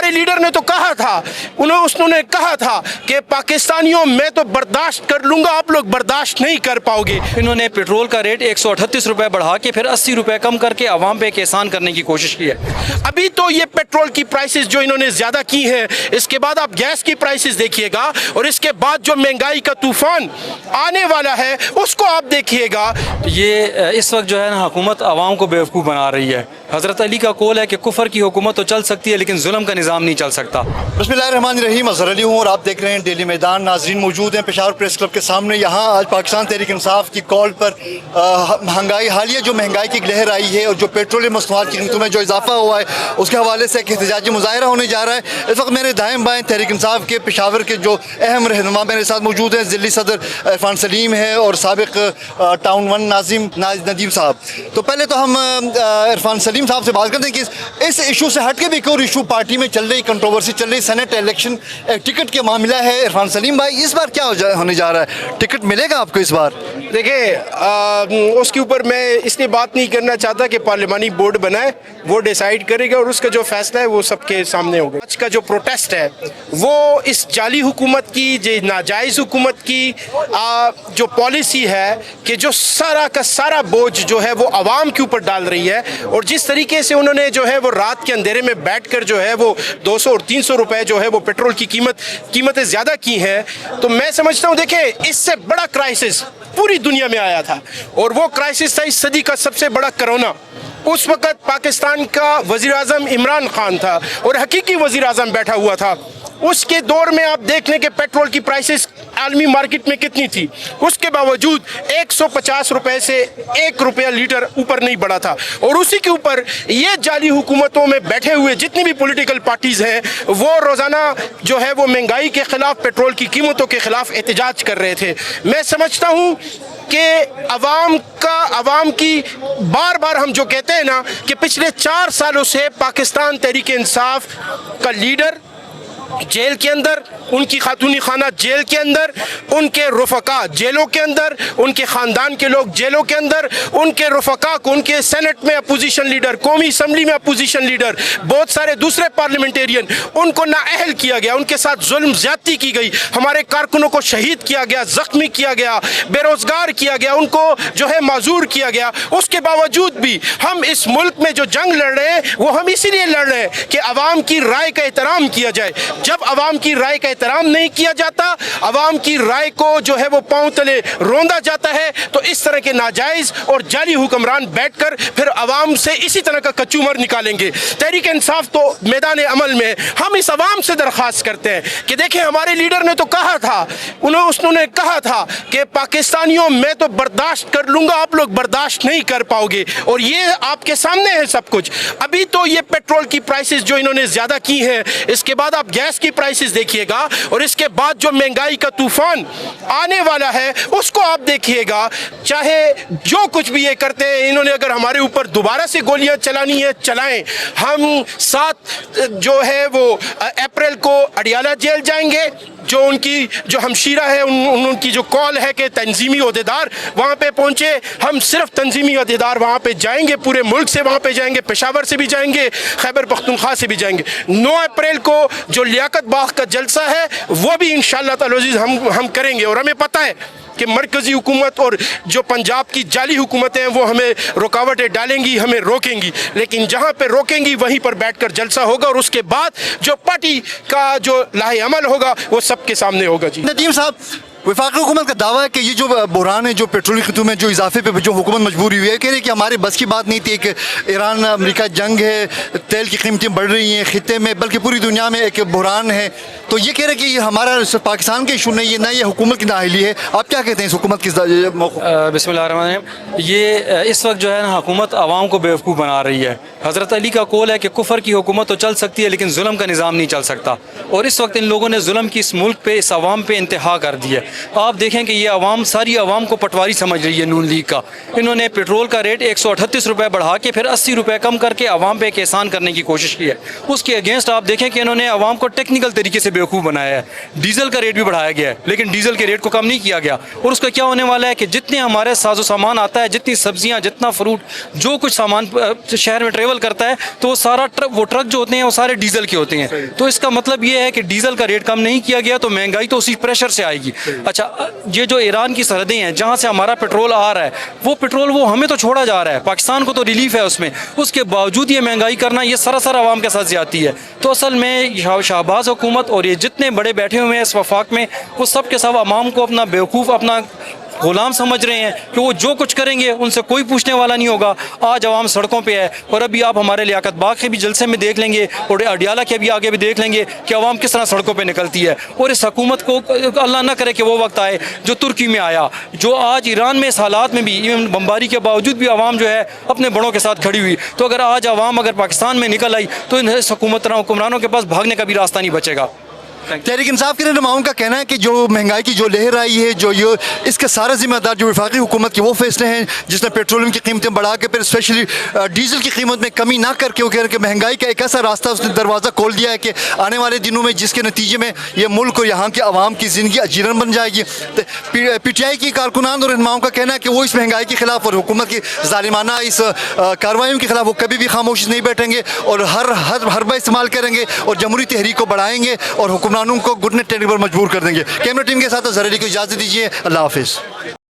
हमारे लीडर ने तो कहा था, उन्होंने कहा था कि पाकिस्तानियों मैं तो बर्दाश्त कर लूंगा, आप लोग बर्दाश्त नहीं कर पाओगे। इन्होंने पेट्रोल का रेट 138 रुपये बढ़ा के फिर 80 रुपये कम करके आवाम पे एहसान करने की कोशिश की है। अभी तो ये पेट्रोल की प्राइसेस जो इन्होंने ज़्यादा की हैं, इसके बाद आप गैस की प्राइसेस देखिएगा और इसके बाद जो महंगाई का तूफान आने वाला है उसको आप देखिएगा। ये इस वक्त जो है ना हुकूमत आवाम को बेवकूफ़ बना रही है। हज़रत अली का कौल है कि कुफर की हुकूमत तो चल सकती है लेकिन जुल्म का निज़ाम नहीं चल सकता। बिस्मिल्लाहिर्रहमानिर्रहीम, अज़हर अली हूँ और आप देख रहे हैं डेली मैदान। नाज़रीन मौजूद हैं पेशावर प्रेस क्लब के सामने। यहाँ आज पाकिस्तान तहरीक इंसाफ की कॉल पर महंगाई, हालिया जो महंगाई की लहर आई है और जो पेट्रोलियम मसनूआत की कीमतों में जो इजाफा हुआ है उसके हवाले से एक एहतजाजी मुजाहरा होने जा रहा है। इस वक्त मेरे दाएं बाएं तहरीक इंसाफ के पेशावर के जो अहम रहनुमा मेरे साथ मौजूद हैं। ज़िली सदर इरफान सलीम है और साबिक टाउन 1 नदीम साहब। तो पहले तो हम इरफान सलीम साहब से बात करते हैं कि इस इशू से हट के भी एक और इशू पार्टी में चल रही, कंट्रोवर्सी चल रही, सेनेट इलेक्शन टिकट के मामला है। इरफान सलीम भाई, इस बार क्या होने जा रहा है? टिकट मिलेगा आपको इस बार? देखिए, उसके ऊपर मैं इसलिए बात नहीं करना चाहता कि पार्लिमानी बोर्ड बनाए, वो डिसाइड करेगा और उसका जो फैसला है वो सबके सामने होगा। आज का जो प्रोटेस्ट है वो इस जाली हुकूमत की, जो नाजायज़ हुकूमत की जो पॉलिसी है कि जो सारा का सारा बोझ जो है वो आवाम के ऊपर डाल रही है, और जिस तरीके से उन्होंने जो है वो रात के अंधेरे में बैठकर जो है वो 200 और 300 रुपए जो है वो पेट्रोल की कीमतें ज़्यादा की हैं। तो मैं समझता हूँ, देखिए, इससे बड़ा क्राइसिस पूरी दुनिया में आया था और वो क्राइसिस था इस सदी का सबसे बड़ा कोरोना। उस वक़्त पाकिस्तान का वज़ीर आज़म इमरान खान था और हकीकी वज़ीर आज़म बैठा हुआ था। उसके दौर में आप देख लें कि पेट्रोल की प्राइसेस आलमी मार्केट में कितनी थी, उसके बावजूद 150 रुपए से 1 रुपया लीटर ऊपर नहीं बढ़ा था। और उसी के ऊपर ये जाली हुकूमतों में बैठे हुए जितनी भी पॉलिटिकल पार्टीज़ हैं वो रोज़ाना जो है वो महंगाई के ख़िलाफ़, पेट्रोल की कीमतों के ख़िलाफ़ एहतजाज कर रहे थे। मैं समझता हूँ कि अवाम की बार बार हम जो कहते हैं ना कि पिछले 4 सालों से पाकिस्तान तहरीक इंसाफ का लीडर जेल के अंदर, उनकी खातूनी खाना जेल के अंदर, उनके रुफका जेलों के अंदर, उनके ख़ानदान के लोग जेलों के अंदर, उनके रुफका को, उनके सेनेट में अपोजिशन लीडर, कौमी असम्बली में अपोजिशन लीडर, बहुत सारे दूसरे पार्लियामेंटेरियन, उनको नाअहल किया गया, उनके साथ जुल्म ज़्यादती की गई, हमारे कारकुनों को शहीद किया गया, ज़ख्मी किया गया, बेरोज़गार किया गया, उनको जो है माजूर किया गया। उसके बावजूद भी हम इस मुल्क में जो जंग लड़ रहे हैं वो हम इसीलिए लड़ रहे हैं कि अवाम की राय का एहतराम किया जाए। जब अवाम की राय का एहतराम नहीं किया जाता, अवाम की राय को जो है वो पांव तले रोंदा जाता है, तो इस तरह के नाजायज़ और जाली हुक्मरान बैठकर फिर अवाम से इसी तरह का कचूमर निकालेंगे। तहरीक इंसाफ तो मैदान अमल में, हम इस अवाम से दरख्वास्त करते हैं कि देखें, हमारे लीडर ने तो कहा था, उन्होंने कहा था कि पाकिस्तानियों मैं तो बर्दाश्त कर लूंगा, आप लोग बर्दाश्त नहीं कर पाओगे, और ये आपके सामने है सब कुछ। अभी तो ये पेट्रोल की प्राइसेस जो इन्होंने ज़्यादा की हैं, इसके बाद आप गैस की प्राइसेस देखिएगा और इसके बाद जो महंगाई का तूफान आने वाला है उसको आप देखिएगा। चाहे जो कुछ भी ये करते हैं, इन्होंने अगर हमारे ऊपर दोबारा से गोलियां चलानी है चलाएं। हम 7 जो है वो अप्रैल को अडियाला जेल जाएंगे। जो हमशीरा है उनकी जो कॉल है कि तंजीमी ओहदेदार वहाँ पे पहुँचे, हम सिर्फ तंजीमी ओहदेदार वहाँ पे जाएंगे, पूरे मुल्क से वहाँ पे जाएंगे, पेशावर से भी जाएंगे, खैबर पख्तूनख्वा से भी जाएंगे। 9 अप्रैल को जो लियाकत बाग का जलसा है वो भी इंशाअल्लाह ताला अज़ीज़ हम करेंगे। और हमें पता है कि मरकज़ी हुकूमत और जो पंजाब की जाली हुकूमतें हैं वो हमें रुकावटें डालेंगी, हमें रोकेंगी, लेकिन जहाँ पे रोकेंगी वहीं पर बैठकर जलसा होगा और उसके बाद जो पार्टी का जो लाहे अमल होगा वो सबके सामने होगा। जी नदीम साहब, वफाकी हुकूमत का दावा है कि ये जो बहरान है, जो पेट्रोल की कीमतों में जो इजाफे पे जो हुकूमत मजबूरी हुई है, कह रहे हैं कि हमारे बस की बात नहीं थी कि ईरान अमेरिका जंग है, तेल की कीमतें बढ़ रही हैं खित्ते में, बल्कि पूरी दुनिया में एक बहरान है। तो ये कह रहे हैं कि ये हमारा पाकिस्तान का इशू नहीं है, ना ये हुकूमत की नाअहली है। आप क्या कहते हैं इस हुकूमत की? बिस्मिल्लाहिर्रहमानिर्रहीम, ये इस वक्त जो है ना हुकूमत आवाम को बेवकूफ़ बना रही है। हज़रत अली का कौल है कि कुफर की हुकूमत तो चल सकती है लेकिन जुल्म का निज़ाम नहीं चल सकता, और इस वक्त इन लोगों ने जुल्म की इस मुल्क पे, इस आवाम पे इंतहा कर दी है। आप देखें कि ये आवाम, सारी आवाम को पटवारी समझ रही है नून लीग का। इन्होंने पेट्रोल का रेट 138 रुपये बढ़ा के फिर 80 रुपये कम करके आवाम पे एहसान करने की कोशिश की है। उसके अगेंस्ट आप देखें कि इन्होंने आवाम को टेक्निकल तरीके से बेवकूफ़ बनाया है। डीजल का रेट भी बढ़ाया गया है, लेकिन डीजल के रेट को कम नहीं किया गया। और उसका क्या होने वाला है कि जितने हमारे साजो सामान आता है, जितनी सब्जियां, जितना फ्रूट, जो कुछ सामान शहर में ट्रेवल करता है, तो वो सारा ट्रक जो होते हैं वो सारे डीजल के होते हैं। तो इसका मतलब ये है कि डीजल का रेट कम नहीं किया गया तो महंगाई तो उसी प्रेशर से आएगी। अच्छा, ये जो ईरान की सरहदें हैं जहाँ से हमारा पेट्रोल आ रहा है, वो पेट्रोल वो हमें तो छोड़ा जा रहा है, पाकिस्तान को तो रिलीफ है उसमें, उसके बावजूद ये महंगाई करना ये सरासर आवाम के साथ ज्यादती है। तो असल में शहबाज हुकूमत और ये जितने बड़े बैठे हुए हैं इस वफाक में, वो सब के सब आवाम को अपना बेवकूफ़, अपना गुलाम समझ रहे हैं कि वो जो कुछ करेंगे उनसे कोई पूछने वाला नहीं होगा। आज आवाम सड़कों पे है, और अभी आप हमारे लियाकत बाग के भी जलसे में देख लेंगे और अडियाला के भी आगे भी देख लेंगे कि आवाम किस तरह सड़कों पे निकलती है। और इस हुकूमत को अल्लाह ना करे कि वो वक्त आए जो तुर्की में आया, जो आज ईरान में इस हालात में भी इवन बमबारी के बावजूद भी आवाम जो है अपने बड़ों के साथ खड़ी हुई। तो अगर आज आवाम अगर पाकिस्तान में निकल आई तो इन हुक्मरानों के पास भागने का भी रास्ता नहीं बचेगा। तहरीक इंसाफ के रहनुमाओं का कहना है कि जो महंगाई की जो लहर आई है, जो ये इसका सारा जिम्मेदार जो वफाकी हुकूमत के वो फैसले हैं जिसने पेट्रोलियम की कीमतें बढ़ा के फिर स्पेशली डीजल की कीमत में कमी ना करके वो कह रहे हैं कि महंगाई का एक ऐसा रास्ता उसने दरवाज़ा खोल दिया है कि आने वाले दिनों में जिसके नतीजे में ये मुल्क और यहाँ के आवाम की ज़िंदगी अजीरन बन जाएगी। PTI की कारकुनान और रहनुमाओं का कहना है कि वो इस महंगाई के खिलाफ और हुकूमत की ज़ालिमाना इस कार्रवाइयों के खिलाफ वो कभी भी खामोश नहीं बैठेंगे और हर हरबा इस्तेमाल करेंगे और जमहूरी तहरीक को बढ़ाएंगे और हुक्मरानों को घुटने टेकने पर मजबूर कर देंगे। कैमरा टीम के साथ ज़हर अली को इजाज़त दीजिए। अल्लाह हाफिज़।